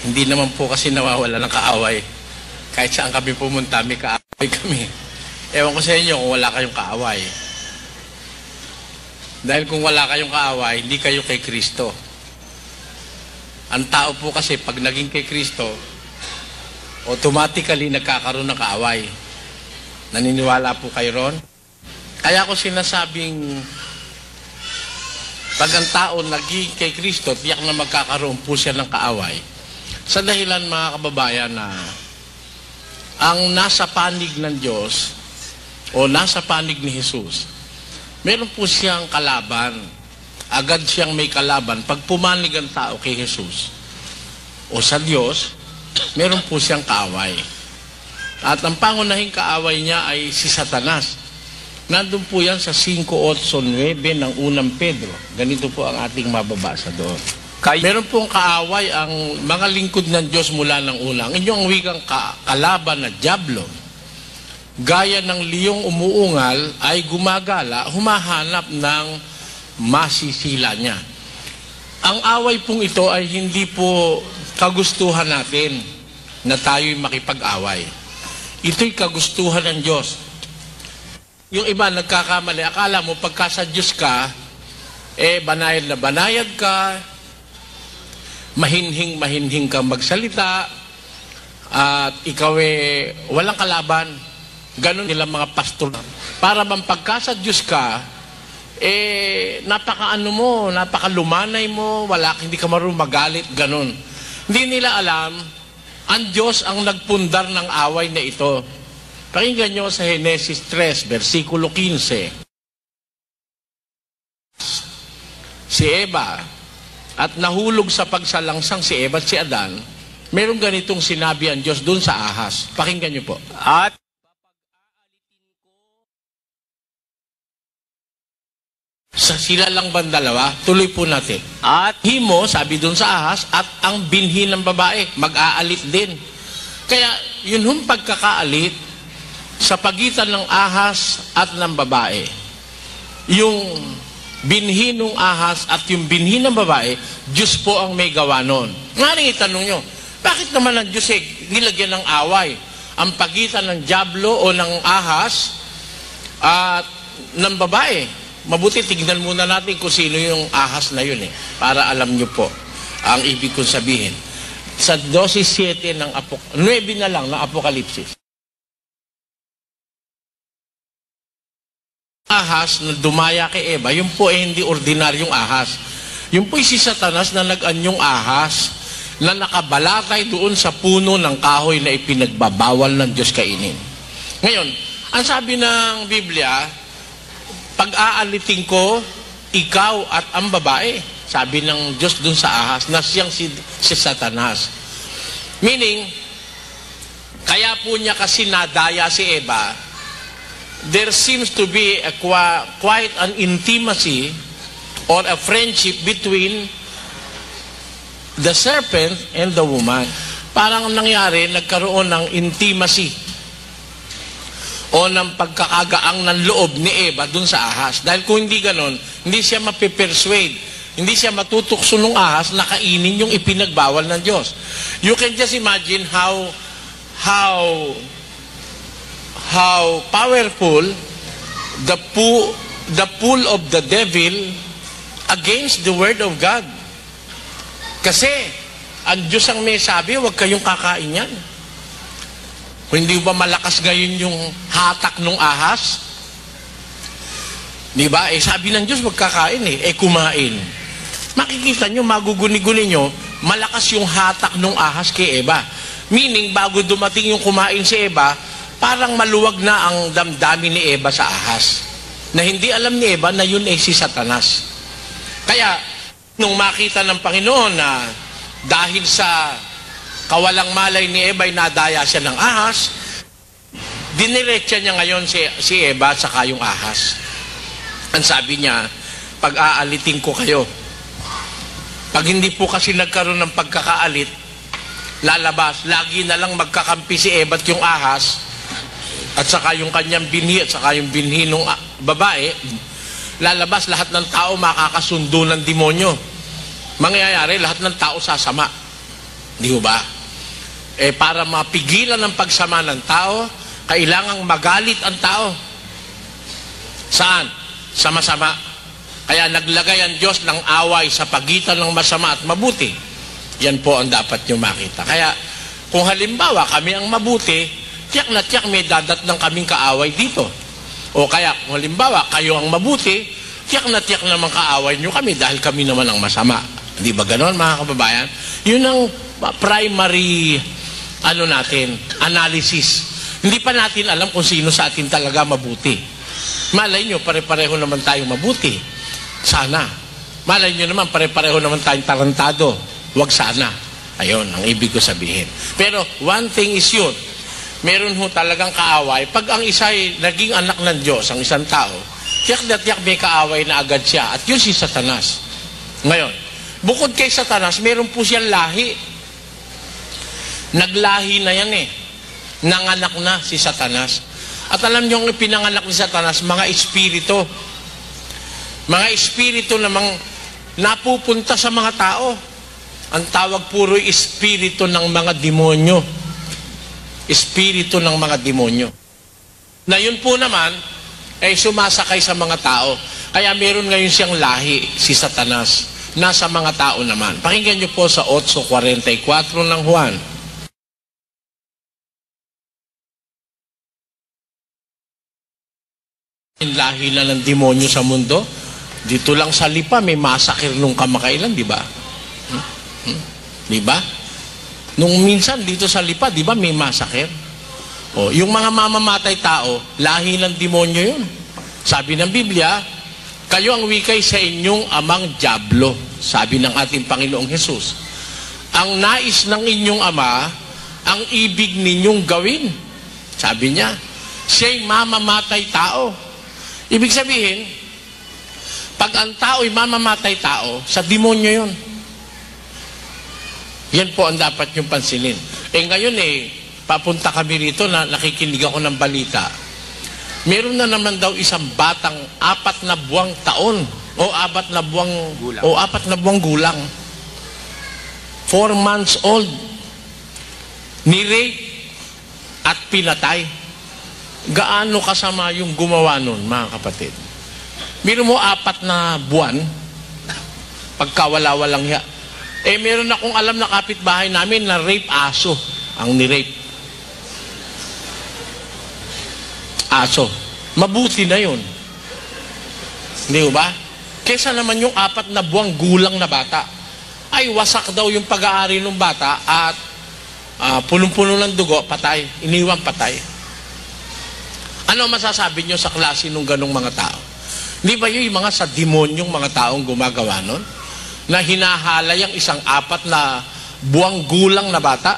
Hindi naman po kasi nawawala ng kaaway. Kahit saan kami pumunta, may kaaway kami. Ewan ko sa inyo kung wala kayong kaaway. Dahil kung wala kayong kaaway, hindi kayo kay Kristo. Ang tao po kasi pag naging kay Kristo, automatically nagkakaroon ng kaaway. Naniniwala po kayo ron? Kaya ko sinasabing pag ang tao naging kay Kristo, tiyak na magkakaroon po siya ng kaaway. Sa dahilan mga kababayan na ang nasa panig ng Diyos o nasa panig ni Jesus, meron po siyang kalaban. Agad siyang may kalaban. Pag pumanig ang tao kay Jesus o sa Diyos, meron po siyang kaaway. At ang pangunahing kaaway niya ay si Satanas. Nandun po yan sa 5:8-9 ng unang Pedro. Ganito po ang ating mababasa doon. Meron pong kaaway ang mga lingkod ng Diyos mula ng una. Ang inyong wikang kalaban na dyablo, gaya ng liyong umuungal, ay gumagala, humahanap ng masisila niya. Ang away pong ito ay hindi po kagustuhan natin na tayo'y makipag-away. Ito'y kagustuhan ng Diyos. Yung iba nagkakamali, akala mo pagka sa Diyos ka, banayad na banayad ka, mahinhing ka magsalita, at ikaw walang kalaban. Ganon nila mga pastor. Para bang pagka sa Diyos ka, napakaano mo, napakalumanay mo, hindi ka marunong magalit, ganon. Hindi nila alam, ang Diyos ang nagpundar ng away na ito. Pakinggan nyo sa Genesis 3, versikulo 15. Si Eva, at nahulog sa pagsalangsang si Eva at si Adan, merong ganitong sinabi ang Diyos dun sa ahas. Pakinggan nyo po. At sa sila lang bang dalawa, tuloy po natin. At himo, sabi dun sa ahas, at ang binhi ng babae, mag-aalit din. Kaya yun hong pagkakaalit sa pagitan ng ahas at ng babae. Yung binhi ng ahas at yung binhi ng babae, Diyos po ang may gawa nun. Ngayon itanong nyo, bakit naman ang Diyos nilagyan ng away? Ang pagitan ng dyablo o ng ahas at ng babae. Mabuti, tignan muna natin kung sino yung ahas na yun para alam nyo po ang ibig kong sabihin. Sa 12:7 ng 9 na lang ng Apokalipsis. Ahas na dumaya kay Eva, yun po hindi ordinaryong ahas. Yun po si Satanas na nag-anyong ahas na nakabalatay doon sa puno ng kahoy na ipinagbabawal ng Diyos kainin. Ngayon, ang sabi ng Biblia, pag-aalitin ko, ikaw at ang babae. Sabi ng Diyos dun sa ahas na siyang si Satanas. Meaning, kaya po niya kasi nadaya si Eva, there seems to be quite an intimacy or a friendship between the serpent and the woman. Parang nangyari, nagkaroon ng intimacy o ng pagkakagaang ng loob ni Eva dun sa ahas. Dahil kung hindi ganon, hindi siya mapipersuade, hindi siya matutukso ng ahas na kainin yung ipinagbawal ng Diyos. You can just imagine how powerful the pull of the devil against the word of God. Kasi ang Diyos ang may sabi, huwag kayong kakain yan. Kung hindi ba malakas ngayon yung hatak ng ahas? Diba? Sabi ng Diyos, magkakain kumain. Makikita nyo, maguguni-guni nyo, malakas yung hatak ng ahas kay Eva. Meaning, bago dumating yung kumain si Eva, parang maluwag na ang damdamin ni Eva sa ahas. Na hindi alam ni Eva na yun si Satanas. Kaya, nung makita ng Panginoon na dahil sa kawalang malay ni Eva ay nadaya siya ng ahas, diniretsa niya ngayon si Eva at saka yung ahas. Ang sabi niya, pag-aalitin ko kayo. Pag hindi po kasi nagkaroon ng pagkakaalit, lalabas, lagi na lang magkakampi si Eva at yung ahas, at saka yung kanyang binhi, at saka yung binhi ng babae, lalabas lahat ng tao makakasundo ng demonyo. Mangyayari, lahat ng tao sasama. Di ba? Para mapigilan ang pagsama ng tao, kailangang magalit ang tao. Saan? Sa masama. Kaya naglagay ang Diyos ng away sa pagitan ng masama at mabuti. Yan po ang dapat nyo makita. Kaya kung halimbawa kami ang mabuti, tiyak na tiyak may dadatnang kaming kaaway dito. O kaya kung halimbawa kayo ang mabuti, tiyak na tiyak naman kaaway nyo kami dahil kami naman ang masama. Di ba ganon, mga kababayan? Yun ang primary analysis. Hindi pa natin alam kung sino sa atin talaga mabuti. Malay nyo, pare-pareho naman tayong mabuti. Sana. Malay nyo naman, pare-pareho naman tayong tarantado. Huwag sana. Ayun, ang ibig ko sabihin. Pero one thing is yun, meron ho talagang kaaway. Pag ang isa ay naging anak ng Diyos, ang isang tao, tiyak na tiyak may kaaway na agad siya. At yun si Satanas. Ngayon, bukod kay Satanas, meron po siyang lahi. Naglahi na yan Nanganak na si Satanas. At alam niyo ang pinanganak ni Satanas, mga espiritu. Mga espiritu namang napupunta sa mga tao. Ang tawag puro'y espiritu ng mga demonyo. Espiritu ng mga demonyo. Na yun po naman, ay sumasakay sa mga tao. Kaya meron ngayon siyang lahi, si Satanas. Nasa mga tao naman. Pakinggan niyo po sa 8:44 ng Juan. Lahi na ng demonyo sa mundo. Dito lang sa Lipa may masakir nung kamakailan, di ba? Di ba? Nung minsan dito sa Lipa, di ba may masakir? O, yung mga mamamatay tao, lahi ng demonyo yun. Sabi ng Biblia, kayo ang wikay sa inyong amang dyablo, sabi ng ating Panginoong Hesus. Ang nais ng inyong ama, ang ibig ninyong gawin. Sabi niya, siya'y mamamatay tao. Ibig sabihin, pag ang tao'y mamamatay tao, sa demonyo yun. Yan po ang dapat yung pansinin. Ngayon papunta kami rito na nakikinig ako ng balita. Meron na naman daw isang batang 4 na buwang taon o 4 na buwang gulang. 4 months old. Ni-rape at pinatay. Gaano kasama yung gumawa nun, mga kapatid? Biro mo 4 na buwan, pagkawala-walang hiya. Meron akong alam na kapitbahay namin na rape aso, ang ni-rape. Aso. Mabuti na yun. Hindi ba? Kesa naman yung 4 na buwang gulang na bata. Ay, wasak daw yung pag-aari ng bata at punong-puno ng dugo, patay. Iniwang patay. Ano masasabi nyo sa klase nung ganong mga tao? Hindi ba yung mga sa demonyong mga taong gumagawa nun? Na hinahalay ang isang 4 na buwang gulang na bata?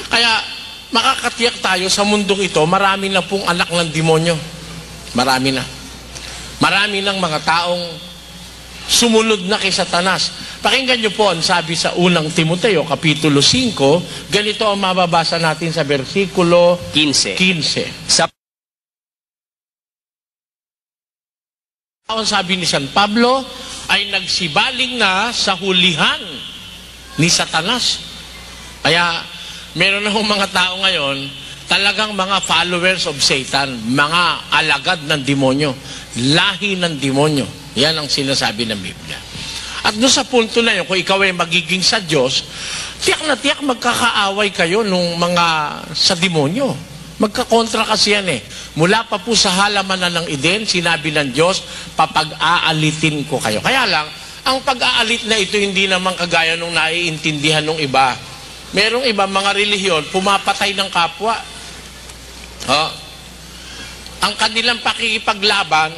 Kaya makakatiyak tayo sa mundong ito, marami na pong anak ng demonyo. Marami na. Marami ng mga taong sumunod na kay Satanas. Pakinggan nyo po ang sabi sa unang Timoteo, Kapitulo 5, ganito ang mababasa natin sa versikulo 15. Ang sabi ni San Pablo ay nagsibaling na sa hulihan ni Satanas. Kaya meron akong mga tao ngayon talagang mga followers of Satan, mga alagad ng demonyo, lahi ng demonyo. Yan ang sinasabi ng Biblia. At doon sa punto na yun, kung ikaw ay magiging sa Diyos, tiyak na tiyak magkakaaway kayo nung mga sa demonyo. Magkakontra kasi yan Mula pa po sa halamanan ng Eden, sinabi ng Diyos, papag-aalitin ko kayo. Kaya lang, ang pag-aalit na ito hindi naman kagaya nung naiintindihan ng iba. Merong iba mga relihiyon, pumapatay ng kapwa. Ang kanilang pakikipaglaban,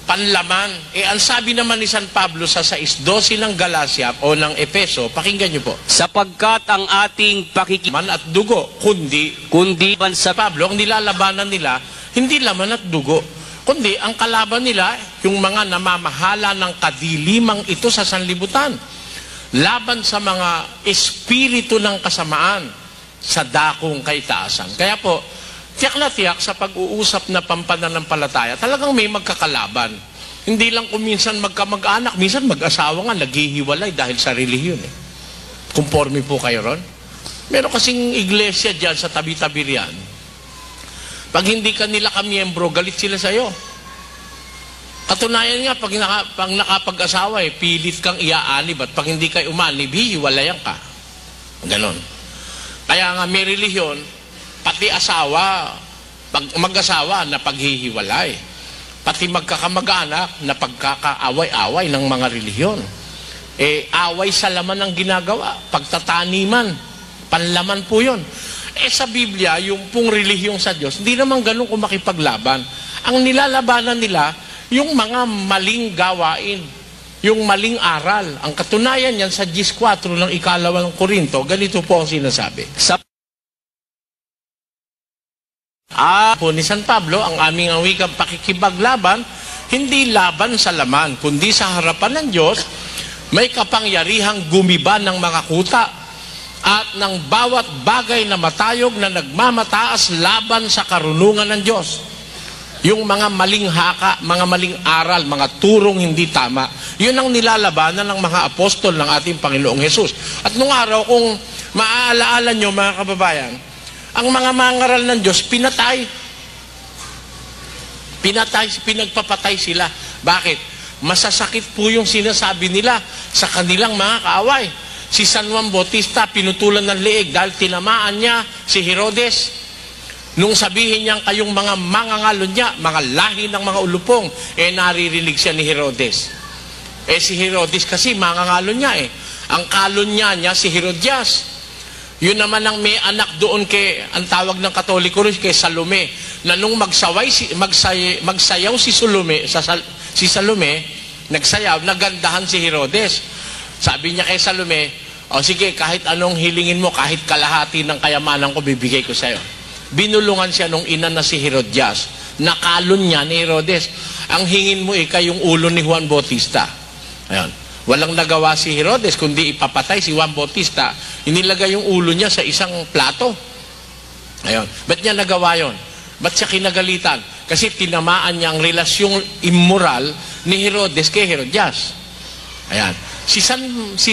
panlaman. Ang sabi naman ni San Pablo sa 6:12 ng Galacia o ng Efeso, pakinggan niyo po. Sapagkat ang ating man at dugo, kundi sa Pablo, ang nilalabanan nila, hindi laman at dugo, kundi ang kalaban nila, yung mga namamahala ng kadilimang ito sa sanlibutan. Laban sa mga espiritu ng kasamaan sa dakong kaitaasan. Kaya po, tiyak na tiyak sa pag-uusap na pampananampalataya, talagang may magkakalaban. Hindi lang kung minsan magkamag-anak, minsan mag-asawa nga, naghihiwalay dahil sa relihiyon. Conforme po kayo ron. Meron kasing iglesia dyan sa tabi-tabi riyan. Pag hindi ka nila kamiyembro, galit sila sa'yo. Katunayan nga, pag nakapag-asawa, pilit kang iaanib at pag hindi ka umanib, hihiwalayan ka. Ganon. Kaya nga may relihiyon, pati asawa, pag mag-asawa na paghihiwalay. Pati magkakamag-anak na pagkakaaway-away ng mga relihiyon. Away sa laman ang ginagawa, pagtataniman, panlaman po yun. Sa Biblia, yung pong relihiyong sa Diyos, hindi naman ganun kung makipaglaban. Ang nilalabanan nila, yung mga maling gawain, yung maling aral. Ang katunayan yan sa 10:4 ng 2 Korinto, ganito po ang sinasabi. Po ni San Pablo, ang aming wikang pakikipaglaban, hindi laban sa laman, kundi sa harapan ng Diyos, may kapangyarihang gumiban ng mga kuta at ng bawat bagay na matayog na nagmamataas laban sa karunungan ng Diyos. Yung mga maling haka, mga maling aral, mga turong hindi tama, yun ang nilalabanan ng mga apostol ng ating Panginoong Hesus. At nung araw, kung maaalaala nyo mga kababayan, ang mga mangaral ng Diyos, pinatay. Pinagpapatay sila. Bakit? Masasakit po yung sinasabi nila sa kanilang mga kaaway. Si San Juan Bautista, pinutulan ng leeg dahil tinamaan niya si Herodes. Nung sabihin niyang kayong mga mangangalon niya, mga lahi ng mga ulupong, naririnig siya ni Herodes. Si Herodes kasi mangangalon niya Ang kalon niya si Herodias. Yun naman ang may anak doon ang tawag ng Katoliko rin, kay Salome, na nung magsayaw si Salome, nagsayaw, nagandahan si Herodes. Sabi niya kay Salome, sige, kahit anong hilingin mo, kahit kalahati ng kayamanan ko, bibigay ko sa'yo. Binulungan siya nung ina na si Herodias. Nakalon niya ni Herodes. Ang hingin mo yung ulo ni Juan Bautista. Ayan. Walang nagawa si Herodes, kundi ipapatay si Juan Bautista. Inilagay yung ulo niya sa isang plato. Ayan. Ba't niya nagawa yon? Ba't siya kinagalitan? Kasi tinamaan niya ang relasyong immoral ni Herodes kay Herodias. Ayan. Si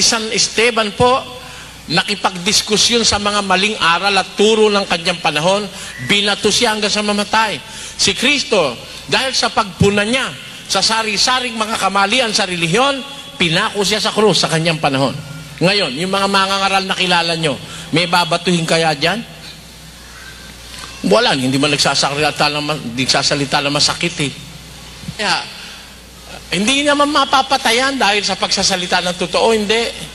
San Esteban po, nakipagdiskusyon sa mga maling aral at turo ng kanyang panahon, binato siya hanggang sa mamatay. Si Kristo, dahil sa pagpuna niya sa sari-saring mga kamalian sa relihiyon, pinako siya sa krus sa kanyang panahon. Ngayon, yung mga mangangaral na kilala nyo, may babatuhin kaya dyan? Wala, hindi man nagsasalita na masakit Kaya, hindi naman mapapatayan dahil sa pagsasalita ng totoo, hindi.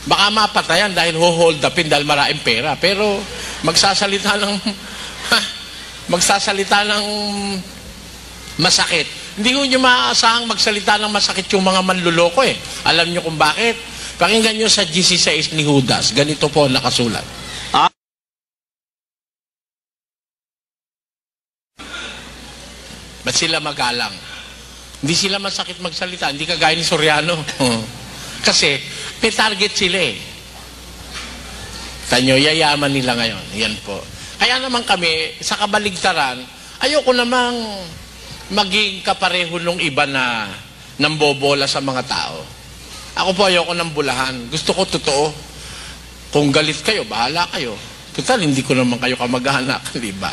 Baka mapatayan dahil hold upin dahil maraming pera. Pero magsasalita ng masakit. Hindi ko nyo maaasahang magsalita ng masakit yung mga manluloko Alam nyo kung bakit? Pakinggan nyo sa 16 ni Judas. Ganito po nakasulat. Ba't sila magalang? Hindi sila masakit magsalita. Hindi kagaya ni Soriano. Kasi, may target sila Tanyo, yayaman nila ngayon. Yan po. Kaya naman kami, sa kabaligtaran, ayoko namang maging kapareho nung iba na nambobola sa mga tao. Ako po ayoko ng bulahan. Gusto ko totoo. Kung galit kayo, bahala kayo. Total, hindi ko naman kayo kamag-anak. Di ba?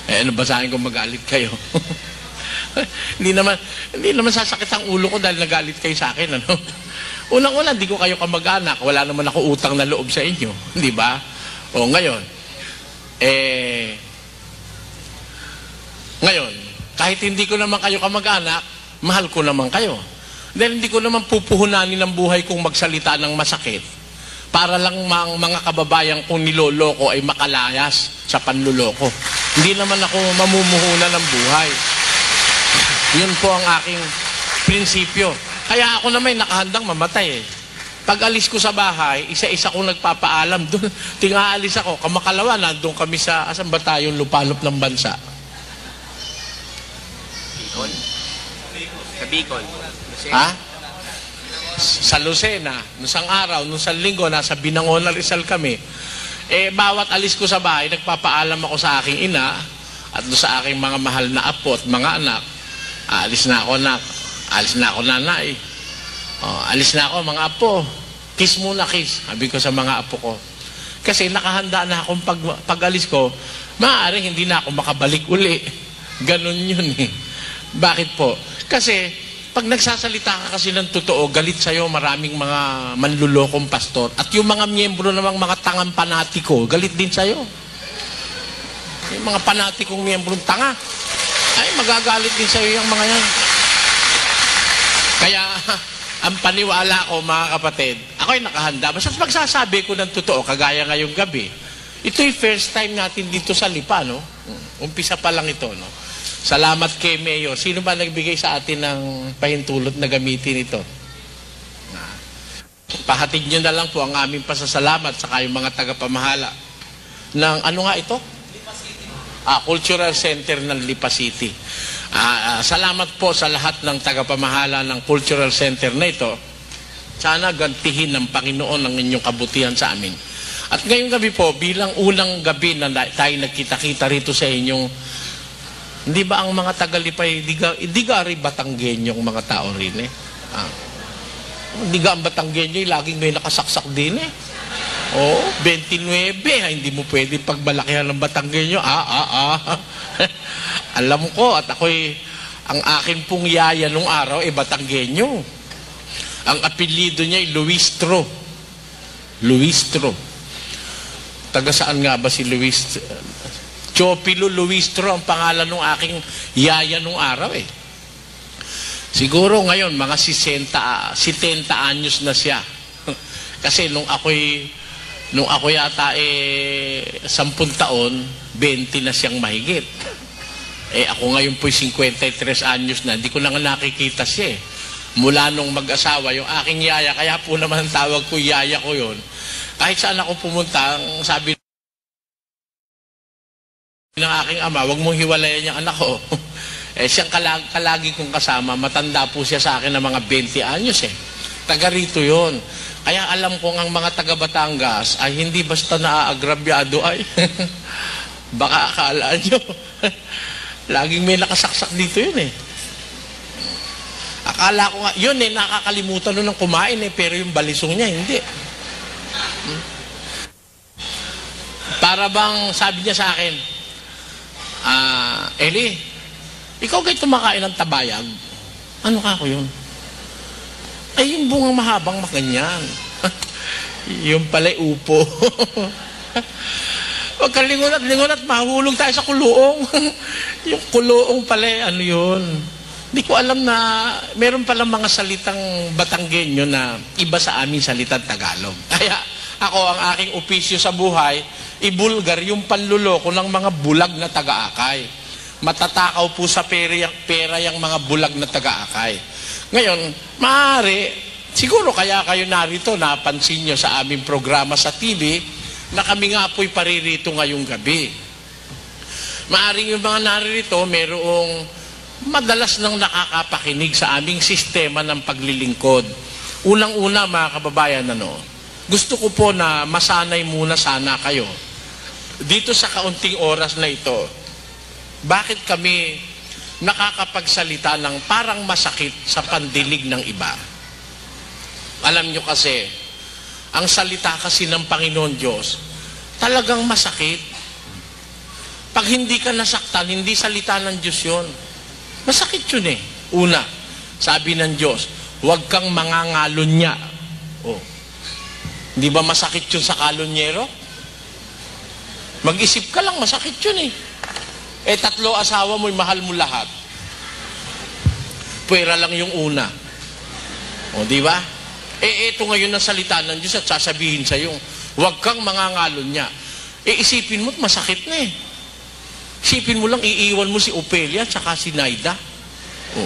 Ano ba sa akin kung magalit kayo? Hindi naman sasakit ang ulo ko dahil nagalit kayo sa akin, ano? Unang-una, hindi ko kayo kamag-anak. Wala naman ako utang na loob sa inyo. Di ba? Ngayon, kahit hindi ko naman kayo kamag-anak, mahal ko naman kayo. Dahil hindi ko naman pupuhunanin ang buhay kong magsalita ng masakit para lang mga kababayan kong niloloko ay makalayas sa panluloko. Hindi naman ako mamumuhunan ng buhay. Yun po ang aking prinsipyo. Kaya ako naman nakahandang mamatay Pag alis ko sa bahay, isa-isa kong nagpapaalam doon. Tinga-alis ako, kamakalawa, nandun kami sa, asan ba tayong lupalop ng bansa? Bicol? Sa Bicol. Ha? Sa Lucena. Nung sang araw, nung sang linggo, nasa Binangonan, Rizal kami. Bawat alis ko sa bahay, nagpapaalam ako sa aking ina at doon sa aking mga mahal na apo at mga anak. Alis na ako, anak. Alis na ako, nanay. Alis na ako, mga apo. Kiss muna, kiss. Sabi ko sa mga apo ko. Kasi nakahanda na akong pag-alis ko, maaaring hindi na ako makabalik uli. Ganun yun eh. Bakit po? Kasi, pag nagsasalita ka kasi ng totoo, galit sa'yo maraming mga manlulokong pastor. At yung mga miyembro namang mga tangang panatiko, galit din sa'yo. Yung mga panatikong miyembrong tanga, ay magagalit din sa'yo yung mga yan. Kaya, ang paniwala ko, mga kapatid, ako'y nakahanda. Basta magsasabi ko ng totoo, kagaya ngayong gabi. Ito'y first time natin dito sa Lipa, no? Umpisa pa lang ito, no? Salamat kay Mayor. Sino ba nagbigay sa atin ng pahintulot na gamitin ito? Pahatid nyo na lang po ang aming pasasalamat sa kayong mga tagapamahala ng, ano nga ito? Lipa City. Cultural Center ng Lipa City. Salamat po sa lahat ng tagapamahala ng Cultural Center na ito. Sana gantihin ng Panginoon ang inyong kabutihan sa amin. At ngayong gabi po, bilang unang gabi na tayo nagkita-kita rito sa inyong, hindi ba ang mga tagalipay, di gari Batanggenyong mga tao rin eh? Hindi ga ang Batanggenyo, laging may nakasaksak din eh. Oo, 29, hindi mo pwede pagbalakihan ng Batanggenyo. Alam ko at ako'y, ang akin pong yaya nung araw ay Batanggenyo. Ang apelyido niya ay Luistro. Luistro. Taga saan nga ba si Luistro? Chopilo Luistro ang pangalan ng aking yaya nung araw eh. Siguro ngayon, mga 70 anyos na siya. Kasi nung ako yata 10 taon, 20 na siyang mahigit. Ako ngayon po'y 53 anyos na, hindi ko na nga nakikita siya eh. Mula nung mag-asawa, yung aking yaya, kaya po naman tawag ko yaya ko yon. Kahit saan ako pumunta, ang sabi ng aking ama, wag mong hiwalayan yung anak ko. Siyang kalagi kong kasama, matanda po siya sa akin ng mga 20 anyos eh. Taga rito yun. Kaya alam kong ang mga taga Batangas ay hindi basta naaagrabyado ay. Baka akala nyo. Laging may nakasaksak dito yun eh. Akala ko nga, yun eh, nakakalimutan nun ng kumain eh, pero yung balisong niya, hindi. Para bang sabi niya sa akin, Eli, ikaw kayo tumakain ng tabayag? Ano ka ko yun? Ay, yung bungang mahabang makanyan. Yung pala'y upo. Huwag kang lingon at mahulog tayo sa kuluong. Yung kuluong pala, ano yun? Hindi ko alam na meron palang mga salitang Batanggenyo na iba sa amin salitang Tagalog. Kaya ako, ang aking opisyo sa buhay, ibulgar yung panluloko ng mga bulag na taga-akay. Matatakaw po sa pera yung mga bulag na taga-akay. Ngayon, maaari, siguro kaya kayo narito, napansin nyo sa aming programa sa TV, na kami nga po'y paririto ngayong gabi. Maaring yung mga naririto, merong madalas nang nakakapakinig sa aming sistema ng paglilingkod. Unang-una, mga kababayan, gusto ko po na masanay muna sana kayo. Dito sa kaunting oras na ito, bakit kami nakakapagsalita ng parang masakit sa pandinig ng iba? Alam nyo kasi, ang salita kasi ng Panginoon Diyos, talagang masakit. Pag hindi ka nasaktan, hindi salita ng Diyos yun. Masakit yun eh. Una, sabi ng Diyos, huwag kang mangangalunya. Oh. Hindi ba masakit yun sa kalunyero? Mag-isip ka lang, masakit yun eh. 3 asawa mo'y mahal mo lahat. Pwera lang yung una. O, di ba? Ito ngayon ang salita ng Diyos at sasabihin sa'yo, huwag kang mangangalon niya. Isipin mo't masakit na eh. Isipin mo lang, iiwan mo si Opelia at saka si Naida. O.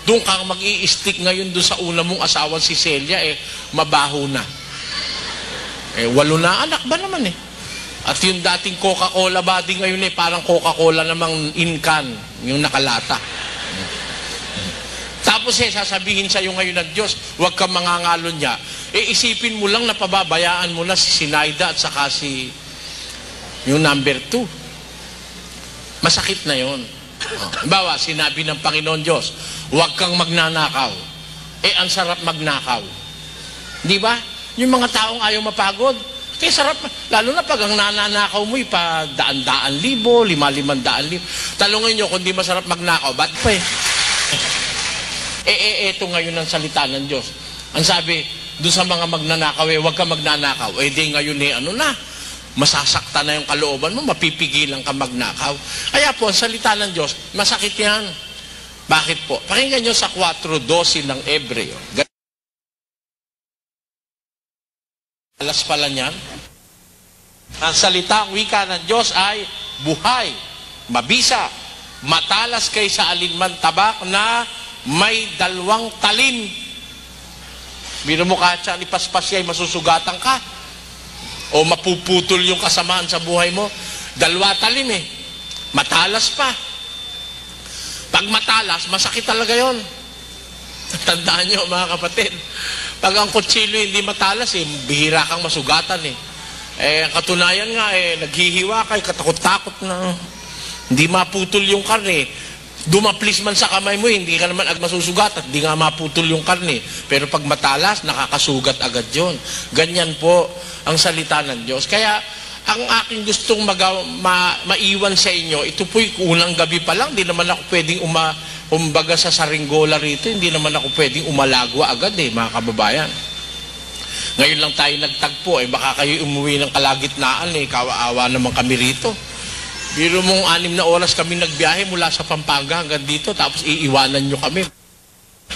Doon kang mag-i-stick ngayon doon sa una mong asawa si Celia, mabaho na. 8 na anak ba naman eh. At yung dating Coca-Cola body ngayon parang Coca-Cola namang in can, yung nakalata. Tapos sasabihin sa'yo ngayon ng Diyos, huwag kang mangangalon niya. Isipin mo lang na pababayaan mo na si Sinaida at saka si yung number 2. Masakit na yon. Bawa, sinabi ng Panginoon Diyos, huwag kang magnanakaw. Ang sarap magnakaw. Di ba? Yung mga taong ayaw mapagod. Kaya sarap, lalo na pag ang nananakaw mo, pa daan-daan libo, 5,500 libo. Talungin nyo, kung di masarap magnakaw, ba't pa eh? Ito ngayon ang salita ng Diyos. Ang sabi, doon sa mga magnanakaw, huwag ka magnanakaw. Di ngayon masasakta na yung kalooban mo, mapipigilan ka magnakaw. Kaya po, ang salita ng Diyos, masakit yan. Bakit po? Pakinggan nyo sa 4:12 ng Hebreo. Alas pala niyan. Ang salita, ang wika ng Diyos ay buhay, mabisa, matalas kaysa alinman tabak na may 2 talim. Biro mo katsa, ipaspas ay masusugatan ka. O mapuputol yung kasamaan sa buhay mo. 2 talim eh. Matalas pa. Pag matalas, masakit talaga yon. Tandaan nyo mga kapatid. Pag ang kutsilyo hindi matalas bihira kang masugatan katunayan nga naghihiwa kay katakot-takot na hindi maputol yung karne. Dumaplis man sa kamay mo, hindi ka naman masusugatan, hindi nga maputol yung karne. Pero pag matalas, nakakasugat agad yon. Ganyan po ang salita ng Diyos. Kaya ang aking gustong maiwan sa inyo, ito po'y unang gabi pa lang, hindi naman ako pwedeng umbaga sa saringgola rito, hindi naman ako pwedeng umalagwa agad mga kababayan. Ngayon lang tayo nagtagpo, baka kayo umuwi ng kalagitnaan, kawaawa naman kami rito. Biro mong 6 na oras kami nagbiyahe mula sa Pampanga hanggang dito, tapos iiwanan nyo kami.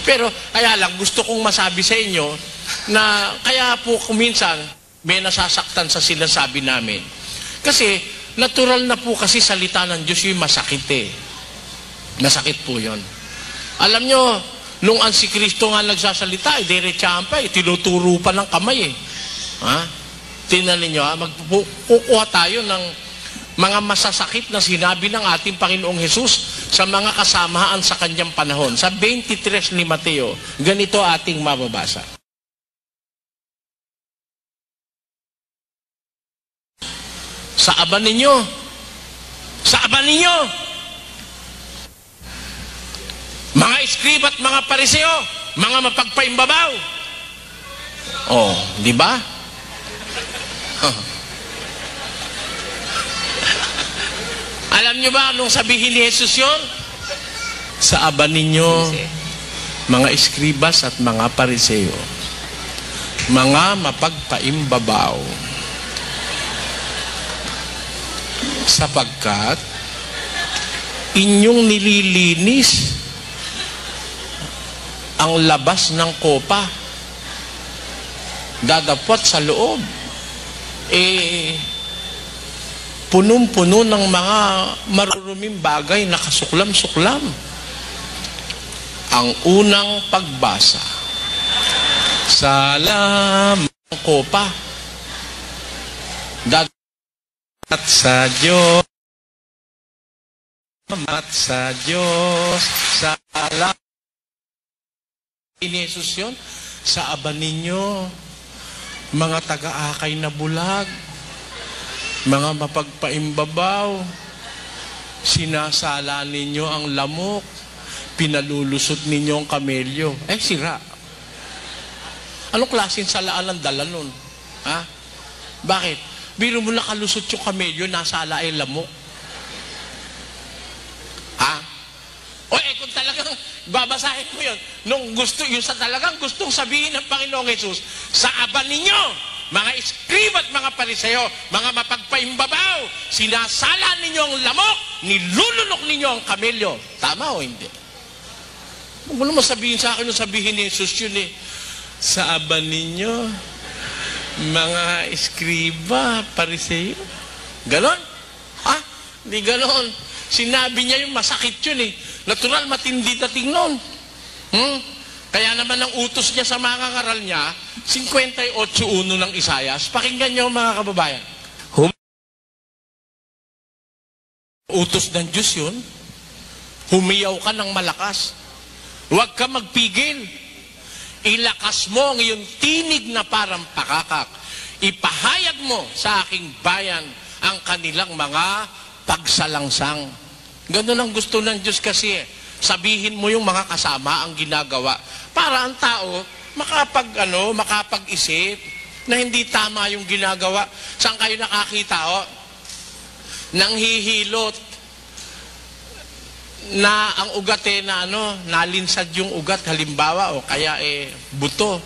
Pero kaya lang, gusto kong masabi sa inyo na kaya po kuminsan may nasasaktan sa sinasabi namin. Kasi natural na po kasi salita ng Diyos yung masakit Masakit po yun. Alam nyo, nung ang si Kristo nga nagsasalita, diretsahan pa, tinuturo pa ng kamay Tingnan ninyo, kukuha tayo ng mga masasakit na sinabi ng ating Panginoong Hesus sa mga kasamaan sa kanyang panahon. Sa 23 ni Mateo, ganito ating mababasa. Sa aba ninyo, mga iskriba at mga pariseo, mga mapagpaimbabaw. Di ba? Alam nyo ba anong sabihin ni Jesus yun? Sa aba ninyo, mga iskribas at mga pariseo, mga mapagpaimbabaw, sapagkat inyong nililinis ang labas ng kopa, dadapot sa loob, punong-puno ng mga maruruming bagay na kasuklam-suklam. Ang unang pagbasa sa laman ng kopa, dapat sa Diyos, sa laman ni Jesus yun, sa aba ninyo, mga taga-akay na bulag, mga mapagpaimbabaw, sinasala ninyo ang lamok, pinalulusot ninyo ang kamelyo. Sira. Anong klaseng salaan ang dala nun? Bakit? Biro mo nakalusot yung kamelyo, nasala ay lamok. Kung talagang babasahin ko yun, yung sa talagang gustong sabihin ng Panginoong Hesus, sa aba ninyo, mga iskriba at mga pariseo, mga mapagpaimbabaw, sinasala ninyo ang lamok, nilulunok ninyo ang kamelyo. Tama o hindi? Huwag mo naman sabihin sa akin, sabihin ni Jesus yun sa aba ninyo, mga iskriba, pariseo. Ganon? Hindi ganon. Sinabi niya yung masakit yun Natural, matindi dating nun. Kaya naman ang utos niya sa mga ngaral niya, 58:1 ng Isayas. Pakinggan niyo mga kababayan. Utos ng Diyos yun. Humiyaw ka ng malakas. Huwag ka magpigil. Ilakas mo ang iyong tinig na parang pakakak. Ipahayag mo sa aking bayan ang kanilang mga pagsalangsang. Ganun ang gusto ng Diyos kasi sabihin mo yung mga kasama ang ginagawa para ang tao makapag-isip, na hindi tama yung ginagawa. Saan kayo nakakita, nanghihilot na ang ugat na nalinsad yung ugat, halimbawa, o kaya buto.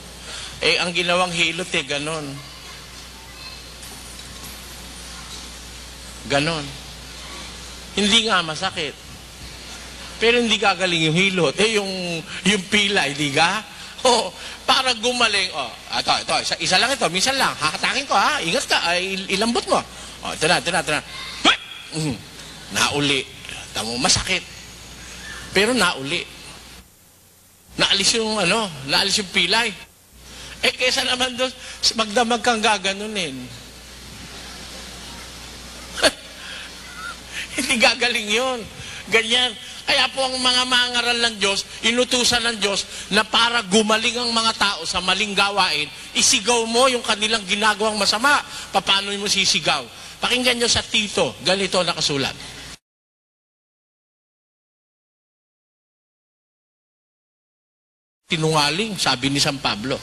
Ang ginawang hilot ganon. Ganon. Hindi nga masakit. Pero hindi gagaling yung hilot. Yung pila, hindi ga? Para gumaling. Ito, isa lang ito. Minsan lang. Hakatakin ko, ha? Ingat ka. Ilambot mo. Ito na. Nauli. Tamo, masakit. Pero nauli. Naalis yung pilay. Kesa naman doon, magdamag kang gaganunin. Hindi gagaling yun. Ganyan. Kaya po ang mga mangaral ng Diyos, inutusan ng Diyos na para gumaling ang mga tao sa maling gawain, isigaw mo yung kanilang ginagawang masama. Paano mo sisigaw? Pakinggan nyo sa Tito, ganito nakasulat. Tinungaling, sabi ni San Pablo,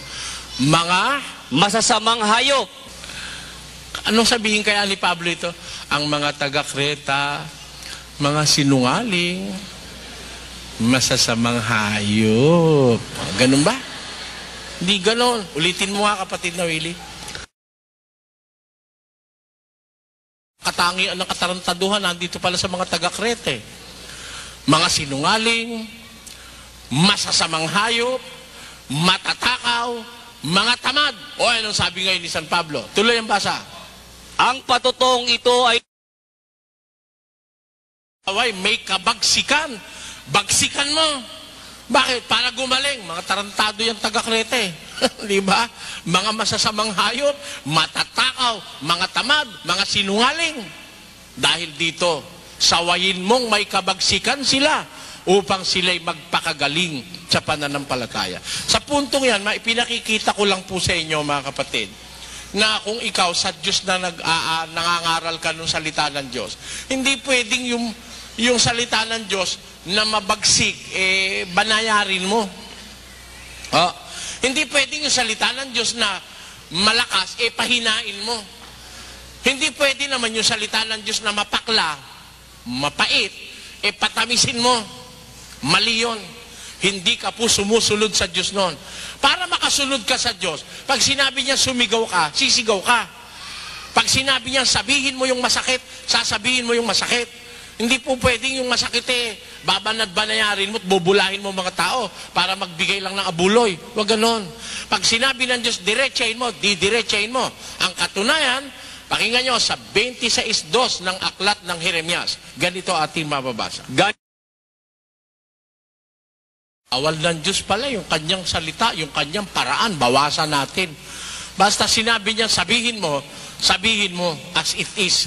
mga masasamang hayop. Anong sabihin kaya ni Pablo ito? Ang mga taga-Kreta, mga sinungaling, masasamang hayop. Ganun ba? Hindi ganon. Ulitin mo nga, kapatid na Willie. Katangian ng katarantaduhan nandito pala sa mga taga-Krete. Mga sinungaling, masasamang hayop, matatakaw, mga tamad. Anong sabi ngayon ni San Pablo? Tuloy ang basa. Ang patutong ito ay may kabagsikan. Bagsikan mo. Bakit? Para gumaling. Mga tarantado yung taga-Krete. Di ba? Mga masasamang hayop, matatakaw, mga tamad, mga sinungaling. Dahil dito, sawayin mong may kabagsikan sila upang sila'y magpakagaling sa pananampalataya. Sa puntong yan, ipinakikita ko lang po sa inyo, mga kapatid, na kung ikaw sa Diyos na nangangaral ka ng salita ng Diyos, hindi pwedeng yung salita ng Diyos na mabagsik, banayarin mo. Hindi pwedeng yung salita ng Diyos na malakas, pahinain mo. Hindi pwede naman yung salita ng Diyos na mapakla, mapait, patamisin mo. Mali yun. Hindi ka po sumusunod sa Diyos noon. Para makasunod ka sa Diyos, pag sinabi niya sumigaw ka, sisigaw ka. Pag sinabi niya sabihin mo yung masakit, sasabihin mo yung masakit. Hindi po pwedeng yung masakit babanad-banayarin mo at bubulahin mo mga tao para magbigay lang ng abuloy. Huwag ganon. Pag sinabi ng Diyos, diretsahin mo, didiretsahin mo. Ang katunayan, pakinggan nyo sa 26:2 ng aklat ng Jeremias. Ganito ating mababasa. Awal ng Diyos pala yung kanyang salita, yung kanyang paraan, bawasan natin. Basta sinabi niya, sabihin mo as it is.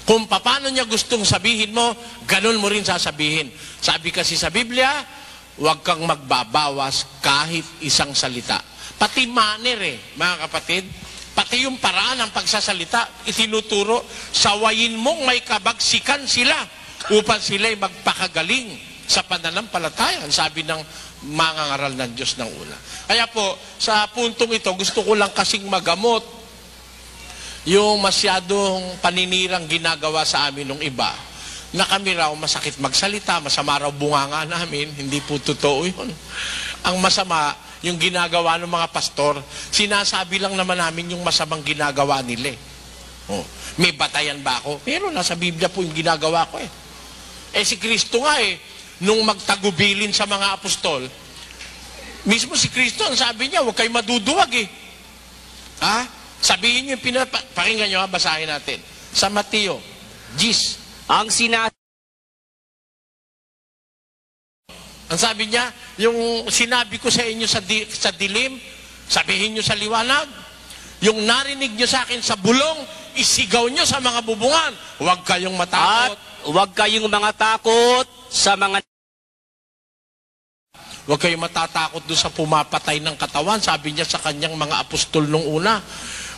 Kung paano niya gustong sabihin mo, ganun mo rin sasabihin. Sabi kasi sa Biblia, huwag kang magbabawas kahit isang salita. Pati manner mga kapatid, pati yung paraan ng pagsasalita, itinuturo, sawayin mong may kabagsikan sila upang sila'y magpakagaling sa pananampalataya, sabi ng mangangaral ng Diyos ng una. Kaya po, sa puntong ito, gusto ko lang kasing magamot yung masyadong paninirang ginagawa sa amin ng iba, na kami raw masakit magsalita, masama raw bunganga namin. Hindi po totoo yun. Ang masama, yung ginagawa ng mga pastor, sinasabi lang naman namin yung masamang ginagawa nila. May batayan ba ako? Pero nasa Biblia po yung ginagawa ko si Kristo nga nung magtagubilin sa mga apostol, mismo si Kristo, ang sabi niya, huwag kayo maduduwag Sabihin niyo yung pakinggan niyo, basahin natin. Sa Mateo, ang sabi niya, yung sinabi ko sa inyo sa dilim, sabihin niyo sa liwanag. Yung narinig niyo sa akin sa bulong, isigaw niyo sa mga bubungan. Huwag kayong matakot. At huwag kayong mga takot sa mga Huwag kayong matatakot doon sa pumapatay ng katawan, sabi niya sa kanyang mga apostol nung una.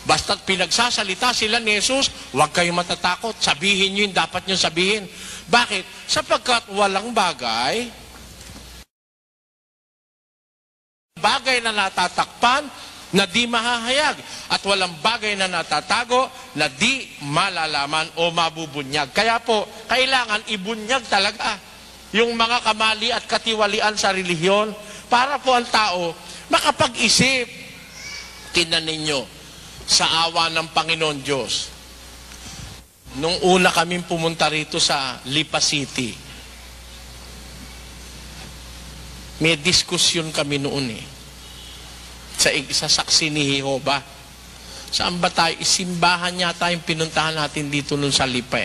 Basta't pinagsasalita sila ni Jesus, huwag kayong matatakot. Sabihin niyo yung dapat niyo sabihin. Bakit? Sapagkat walang bagay na natatakpan na di mahahayag at walang bagay na natatago na di malalaman o mabubunyag. Kaya po, kailangan ibunyag talaga yung mga kamali at katiwalian sa relihiyon para po ang tao makapag-isip. Tingnan ninyo, sa awa ng Panginoon Diyos, nung una kaming pumunta rito sa Lipa City, may diskusyon kami noon sa saksi ni Jehovah. Saan ba tayo? Isimbahan yata yung pinuntahan natin dito nun sa Lipa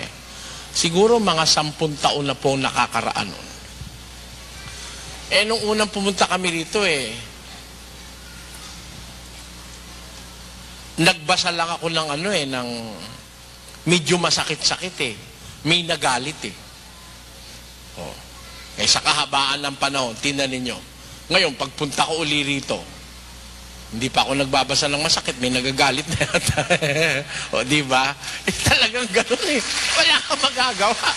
Siguro mga 10 taon na po nakakaraan nun. Nung unang pumunta kami rito nagbasa lang ako ng ng medyo masakit-sakit May nagalit sa kahabaan ng panahon, tingnan ninyo. Ngayon, pagpunta ko uli rito, hindi pa ako nagbabasa ng masakit, may nagagalit na yata. Di ba? Talagang gano'n Wala kang magagawa.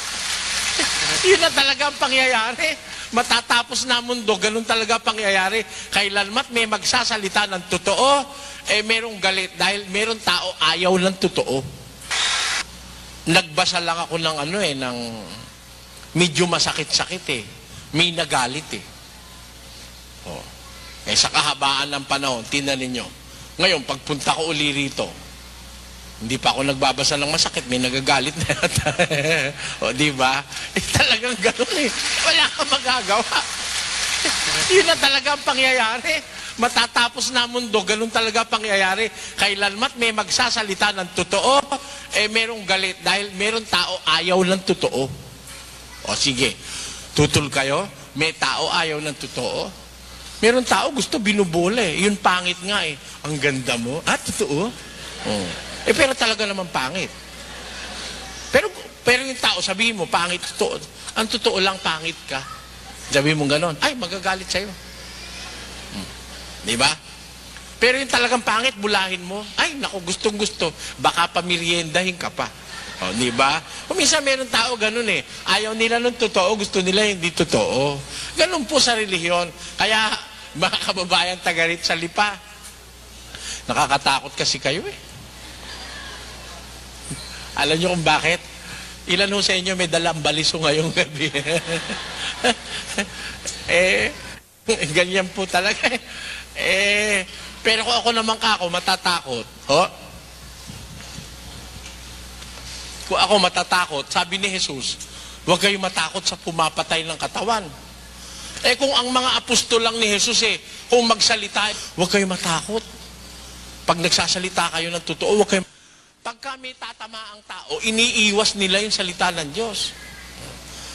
Yun na talaga ang pangyayari. Matatapos na mundo, ganun talaga ang pangyayari. Kailanmat may magsasalita ng totoo, merong galit dahil merong tao ayaw ng totoo. Nagbasa lang ako ng ng medyo masakit-sakit May nagalit sa kahabaan ng panahon, tingnan ninyo. Ngayon, pagpunta ko uli rito, hindi pa ako nagbabasa ng masakit, may nagagalit na yata. Di ba? Talagang gano'n Wala kang magagawa. Yun na talaga ang pangyayari. Matatapos na mundo, ganun talaga ang pangyayari. Kailanmat may magsasalita ng totoo, merong galit dahil merong tao ayaw ng totoo. Sige, tutul kayo, may tao ayaw ng totoo. Meron tao gusto binubula Yun pangit nga Ang ganda mo. Totoo? Pero talaga naman pangit. Pero yung tao, sabihin mo, pangit, totoo. Ang totoo lang, pangit ka. Sabihin mo ganon, ay, magagalit sa'yo. Diba? Pero yung talagang pangit, bulahin mo. Ay, naku, gustong-gusto. Baka pamiriendahin ka pa. Diba? Minsan meron tao ganun Ayaw nila ng totoo, gusto nila hindi totoo. Ganun po sa relihiyon. Kaya, mga kababayan tagarit sa Lipa, nakakatakot kasi kayo Alam nyo kung bakit? Ilan ho sa inyo may dalang baliso ngayong gabi? Ganyan po talaga pero kung ako naman matatakot. Kung ako matatakot, sabi ni Jesus, huwag kayong matakot sa pumapatay ng katawan. Kung ang mga apostol lang ni Jesus kung magsalita, huwag kayong matakot. Pag nagsasalita kayo ng totoo, huwag kayong... Pagka may tatama ang tao, iniiwas nila yung salita ng Diyos.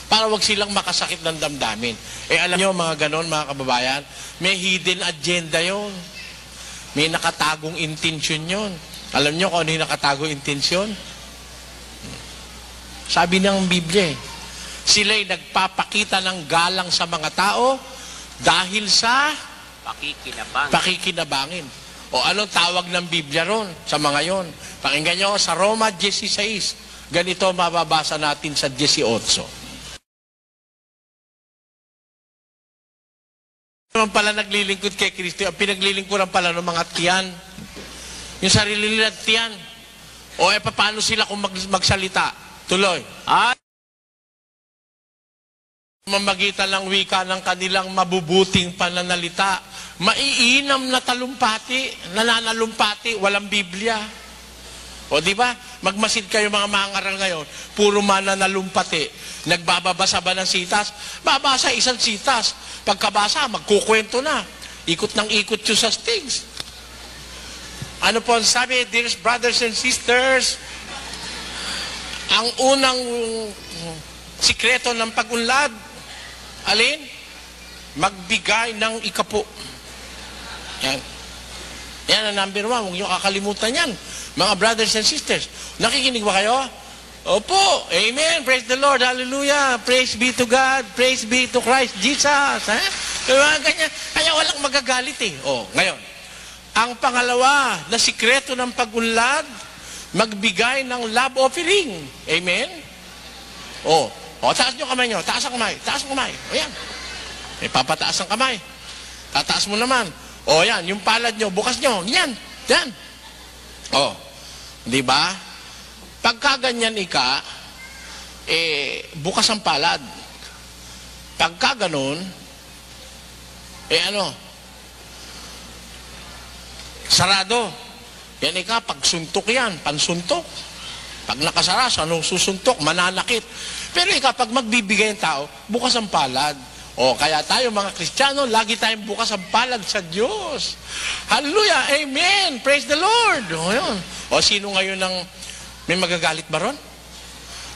Para wag silang makasakit ng damdamin. Alam nyo, mga ganon, mga kababayan, may hidden agenda yon. May nakatagong intensyon yon. Alam nyo kung ano yung nakatagong intensyon? Sabi ng Biblia sila'y nagpapakita ng galang sa mga tao dahil sa pakikinabangin. Anong tawag ng Biblia ron sa mga yon? Pakinggan nyo sa Roma 16. Ganito mababasa natin sa 18. Naman pala naglilingkod kay Kristo, ang pinaglilingkuran pala ng mga tiyan. Yung sarili nila tiyan. Paano sila kung magsalita? Tuloy. Mamagitan ng wika ng kanilang mabubuting pananalita, maiinam na talumpati, nananalumpati, walang Biblia. Di ba? Magmasid kayo mga mangaral ngayon, puro mananalumpati. Nagbababasa ba ng sitas? Babasa isang sitas. Pagkabasa, magkukwento na. Ikot ng ikot yung sa stings. Ano po ang sabi, dear brothers and sisters, ang unang sikreto ng pag-unlad, alin? Magbigay ng ikapo. Yan ang number 1. Huwag niyo kakalimutan yan. Mga brothers and sisters, nakikinig ba kayo? Opo. Amen. Praise the Lord. Hallelujah. Praise be to God. Praise be to Christ Jesus. Ganyan. Kaya walang magagalit ngayon. Ang pangalawa na sikreto ng pag-unlad, magbigay ng love offering. Amen? Taas nyo kamay nyo. Taas ang kamay. Taas ang kamay. Ayan. Papataas ang kamay. Tataas mo naman. O yan, yung palad nyo, bukas nyo. Yan, yan. O, di ba? Pagka ganyan bukas ang palad. Pagka ganun, sarado. Yan pagsuntok yan, pansuntok. Pag nakasara, susuntok, mananakit. Pero pag magbibigay ang tao, bukas ang palad. O, kaya tayo mga Kristiyano, lagi tayong bukas ang palad sa Diyos. Hallelujah! Amen! Praise the Lord! O, yun. O, sino ngayon may magagalit ba ron?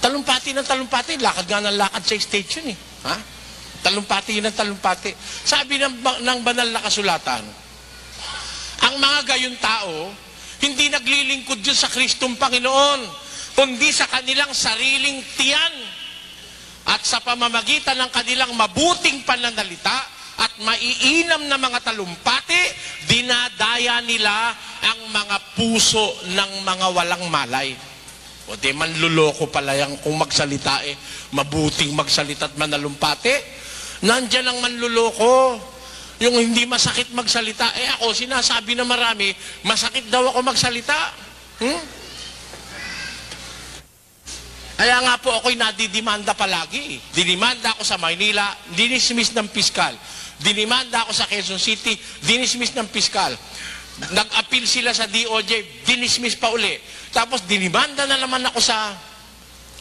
Talumpati ng talumpati, lakad nga ng lakad sa station eh. Ha? Talumpati ng talumpati. Sabi ng banal na kasulatan, ang mga gayon tao, hindi naglilingkod yun sa Kristong Panginoon, kundi sa kanilang sariling tiyan. At sa pamamagitan ng kanilang mabuting pananalita at maiinam na mga talumpati, dinadaya nila ang mga puso ng mga walang malay. O di manluloko pala yan kung magsalita mabuting magsalita at manalumpati. Nandyan ang manluloko. Yung hindi masakit magsalita. Ako, sinasabi na marami, masakit daw ako magsalita. Kaya nga po ako'y nadidimanda palagi. Dinimanda ako sa Maynila, dinismiss ng piskal. Dinimanda ako sa Quezon City, dinismiss ng piskal. Nag-appeal sila sa DOJ, dinismiss pa uli. Tapos dinimanda na naman ako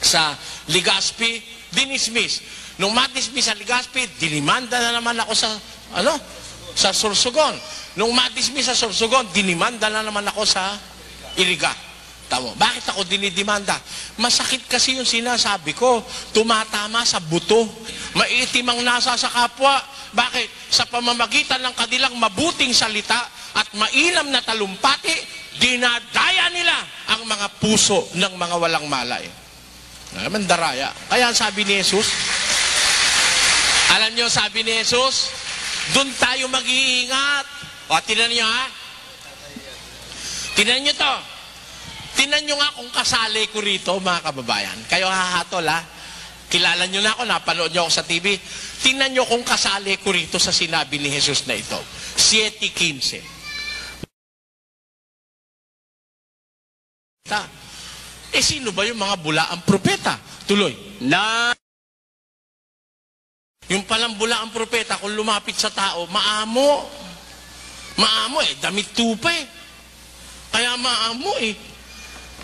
sa Legazpi, dinismiss. Nung madismiss sa Legazpi, dinimanda na naman ako sa Sorsogon. Nung madismiss sa Sorsogon, dinimanda na naman ako sa Iriga. Tamo, bakit ako dinidimanda? Masakit kasi yung sinasabi ko. Tumatama sa buto. Maitim ang nasa sa kapwa. Bakit? Sa pamamagitan ng kanilang mabuting salita at mainam na talumpati, dinadaya nila ang mga puso ng mga walang malay. Mandaraya. Kaya sabi ni Jesus, alam nyo, sabi ni Jesus, doon tayo mag-iingat. O, tinan nyo ha? Tinan nyo to. Tinan nyo nga kung kasali ko rito, mga kababayan. Kayo hahatol ha. Kilala nyo na ako, napanood nyo ako sa TV. Tinan nyo kung kasali ko rito sa sinabi ni Jesus na ito. 7:15. Sino ba yung mga bulaang propeta? Tuloy. Yung palang bulaang propeta, kung lumapit sa tao, maamo. Maamo damit tupa Kaya maamo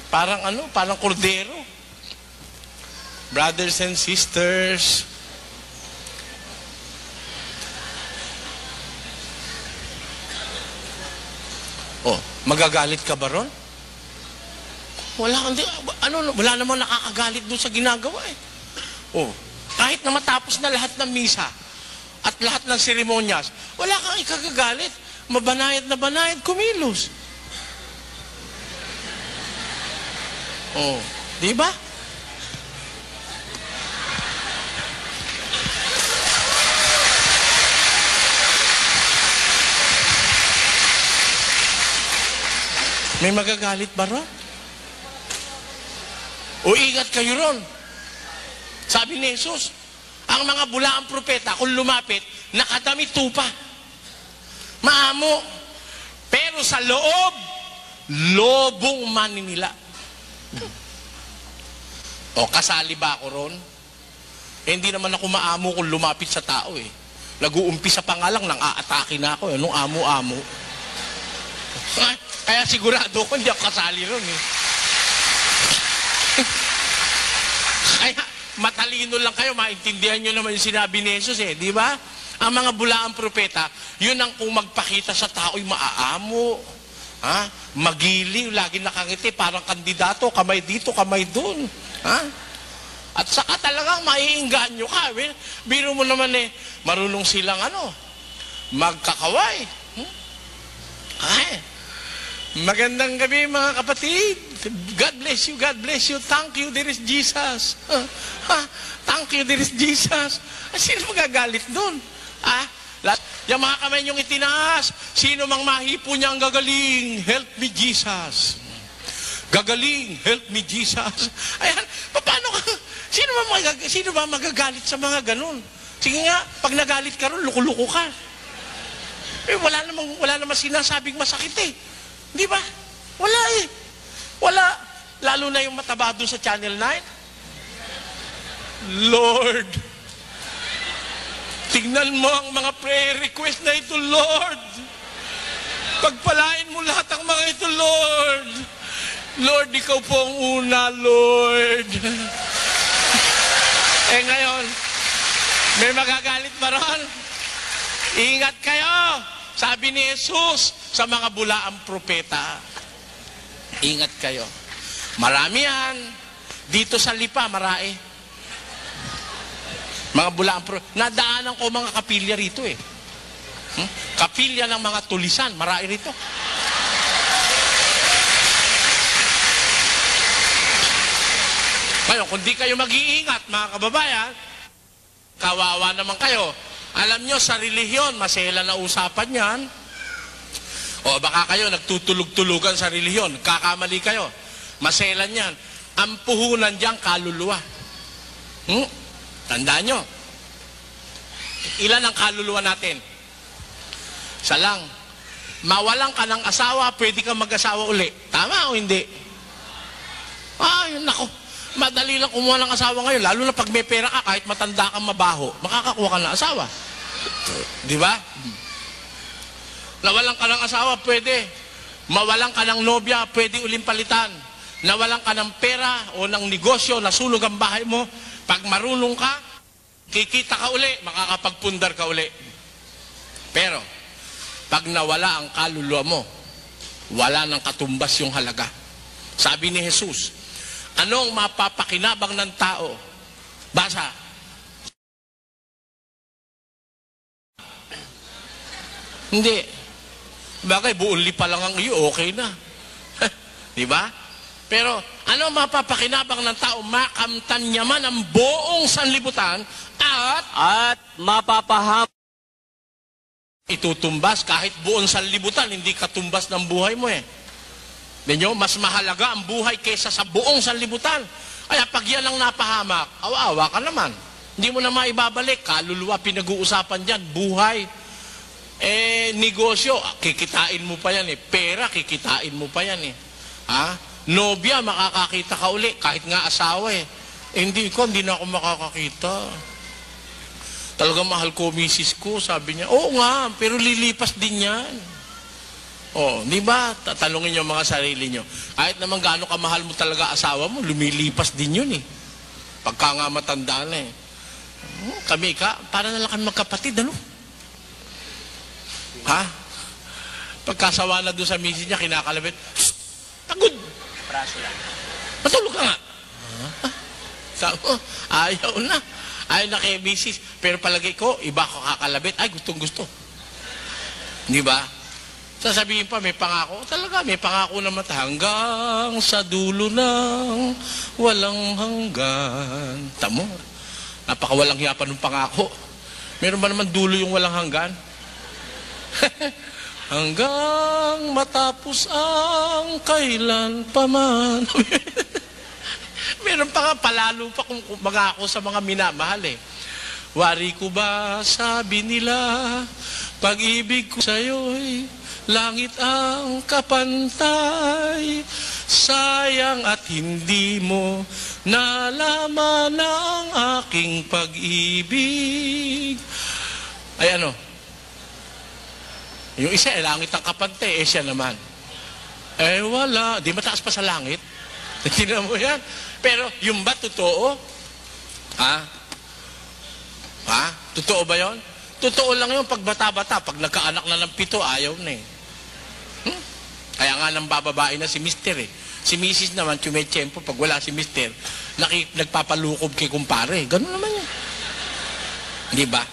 Parang kordero. Brothers and sisters, magagalit ka ba ron? Wala namang nakakagalit doon sa ginagawa kahit na matapos na lahat ng misa at lahat ng seremonyas, wala kang ikagagalit. Mabanayad na banayad, kumilos. Di ba? May magagalit ba ron? O ingat kayo ron. Sabi ni Jesus, ang mga bulaang propeta, kung lumapit, nakadamit tupa. Maamo. Pero sa loob, lobong maninila. Kasali ba ako ron? Hindi naman ako maamo kung lumapit sa tao Nag-uumpisa pa nga lang, nang aatake na ako nung amo-amo. Kaya sigurado ko hindi ako kasali ron Kaya matalino lang kayo, maintindihan nyo naman yung sinabi ni Jesus di ba? Ang mga bulaang propeta, yun ang kung magpakita sa tao'y maaamo. Magiliw, lagi nakangiti, parang kandidato, kamay dito, kamay dun. At saka talagang maiinganyo ka. Biro mo naman marunong silang magkakaway. Magandang gabi mga kapatid. God bless you, God bless you. Thank you, there is Jesus. Thank you, there is Jesus. Sino magagalit doon? Yung mga kamay niyong itinaas, sino mang mahipo niya ang gagaling? Help me, Jesus. Gagaling, help me, Jesus. Ayan, paano ka? Sino ba magagalit sa mga ganun? Sige nga, pag nagalit ka ron, luko-luko ka. Wala namang sinasabing masakit eh. Di ba? Wala eh. Wala. Lalo na yung mataba doon sa Channel 9. Lord, tingnan mo ang mga prayer request na ito, Lord. Pagpalain mo lahat ang mga ito, Lord. Lord, ikaw po ang una, Lord. Eh ngayon, may magagalit ba ron? Ingat kayo, sabi ni Jesus sa mga bulaang propeta. Ingat kayo. Marami yan. Dito sa Lipa, marai. Mga bulaang propeta. Nadaanan ko mga kapilya rito eh. Kapilya ng mga tulisan, marai rito. Ngayon, kung di kayo mag-iingat, mga kababayan, kawawa naman kayo. Alam nyo, sa relihiyon, masela na usapan yan. O baka kayo nagtutulog-tulugan sa relihiyon, kakamali kayo. Maselan yan. Ang puhunan dyan, kaluluwa. Tandaan nyo. Ilan ang kaluluwa natin? Isa lang. Mawalan ka ng asawa, pwede kang mag-asawa uli. Tama o hindi? Ay, nako. Madali lang kumuha ng asawa ngayon. Lalo na pag may pera ka, kahit matanda kang mabaho, makakakuha ka ng asawa. Di ba? Nawalan ka ng asawa, pwede. Mawalan ka ng nobya, pwede uling palitan. Nawalan ka ng pera o ng negosyo, nasunog ang bahay mo. Pag marunong ka, kikita ka uli, makakapagpundar ka uli. Pero, pag nawala ang kaluluwa mo, wala nang katumbas yung halaga. Sabi ni Jesus, anong mapapakinabang ng tao? Basa. Hindi. Bagay, buong lipa lang ang iyo, okay na. Di ba? Pero, ano mapapakinabang ng tao? Makamtan niya man ang buong sanlibutan at mapapaham itutumbas kahit buong sanlibutan, hindi katumbas ng buhay mo eh. Ninyo, mas mahalaga ang buhay kaysa sa buong sanlibutan. Kaya pag yan ang napahamak, awa-awa ka naman. Hindi mo na maibabalik. Kaluluwa, pinag-uusapan dyan. Buhay. Negosyo, kikitain mo pa yan eh. Pera, kikitain mo pa yan eh. Ha? Nobya, makakakita ka uli. Kahit nga asawa eh. Hindi na ako makakakita. Talagang mahal ko misis ko, sabi niya. Oo nga, pero lilipas din yan. Oh, di ba? Tatanungin niyo mga sarili niyo. Kahit naman gaano kamahal mo talaga asawa mo, lumilipas din yun eh. Pagka nga matanda na eh. Kami para na lang kami magkapatid, ano? Ha? Pagkasawa na doon sa misis niya, kinakalabit, pagod! Praso lang. Matulog ka nga. Sabi ko, ayaw na. Ayaw na kay misis. Pero palagay ko, iba ko kakalabit. Ay, gustong gusto. Di ba? Sasabihin pa, may pangako. Talaga, may pangako naman. Hanggang sa dulo ng walang hanggan. Tamo. Napakawalang hiyapan ng pangako. Meron ba naman dulo yung walang hanggan? Hanggang matapos ang kailan pa man. Meron pa nga, palalo pa kung magako sa mga minamahal eh. Wari ko ba, sabi nila, pag-ibig ko sa'yo'y langit ang kapantay. Sayang at hindi mo nalaman ang aking pag-ibig. Ay ano? Yung isa langit ang kapantay, siya naman. Wala. Di mataas pa sa langit. Tingnan mo yan. Pero yung ba totoo? Ha? Totoo ba yon? Totoo lang yung pag bata-bata. Pag nagkaanak na ng 7, ayaw na eh. Kaya nga nang bababae na si Mister eh. Si Mrs. naman, tumetsyempo, pag wala si Mister, nagpapalukob kay kumpare. Ganun naman yan. Di ba?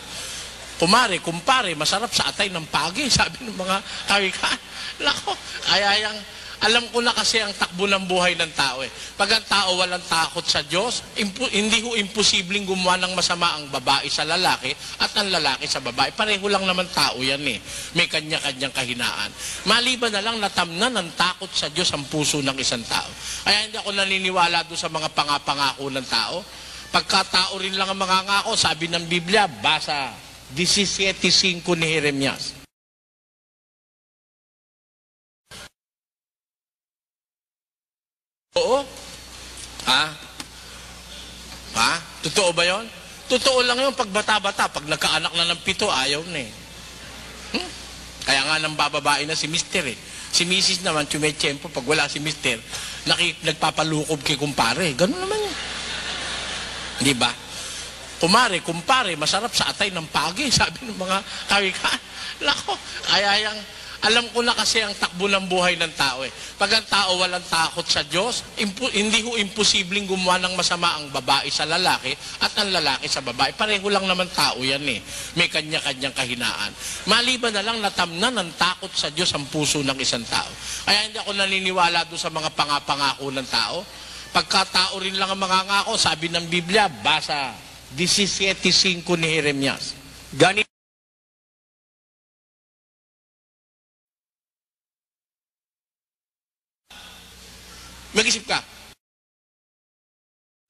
Kumpare, masarap sa atay ng pagi, sabi ng mga kawikaan. Nako, kaya yung, alam ko na kasi ang takbo ng buhay ng tao eh. Pag ang tao walang takot sa Diyos, hindi ho imposibleng gumawa ng masama ang babae sa lalaki at ang lalaki sa babae. Pareho lang naman tao yan eh. May kanya-kanyang kahinaan. Maliban na lang natamnan ng takot sa Diyos ang puso ng isang tao. Kaya hindi ako naniniwala doon sa mga pangako ng tao. Pagkatao rin lang ang mga ngako, sabi ng Biblia, basa 17:5 ni Jeremias. Totoo ba yon? Totoo lang yun pag bata-bata. Pag nagkaanak na ng 7, ayaw na eh. Kaya nga nang bababae na si Mister eh. Si Mrs. naman, tumetsyempo, pag wala si Mister, nagpapalukob kay kumpare. Ganun naman yun. Di ba? Kumpare, masarap sa atay ng pagi, sabi ng mga kawikaan. Lako, kaya yang, alam ko na kasi ang takbo ng buhay ng tao eh. Pag ang tao walang takot sa Diyos, hindi ho imposibleng gumawa ng masama ang babae sa lalaki at ang lalaki sa babae. Pareho lang naman tao yan eh. May kanya-kanyang kahinaan. Maliban na lang natamnan ng takot sa Diyos ang puso ng isang tao. Kaya hindi ako naniniwala doon sa mga pangako ng tao. Pagkatao rin lang ang mga ngako, sabi ng Biblia, basa 17:5 ni Jeremias. ganito Mag-isip ka.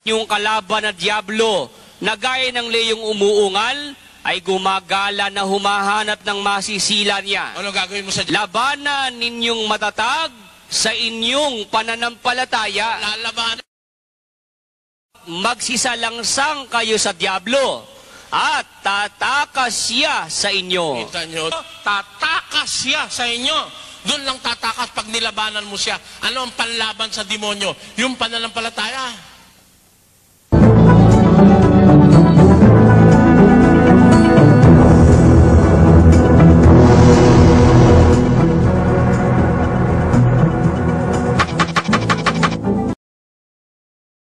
yung kalaban na diablo na gaya ng leyong umuungal ay gumagala na humahanap ng masisila niya. Ano gagawin mo sa Diyos? Labanan ninyong matatag sa inyong pananampalataya. Lalabanan. Magsisalangsang kayo sa diablo at tatakas siya sa inyo. Kita nyo, tatakas siya sa inyo. Doon lang tatakas pag nilabanan mo siya. Ano ang panlaban sa demonyo? Yung pananampalataya.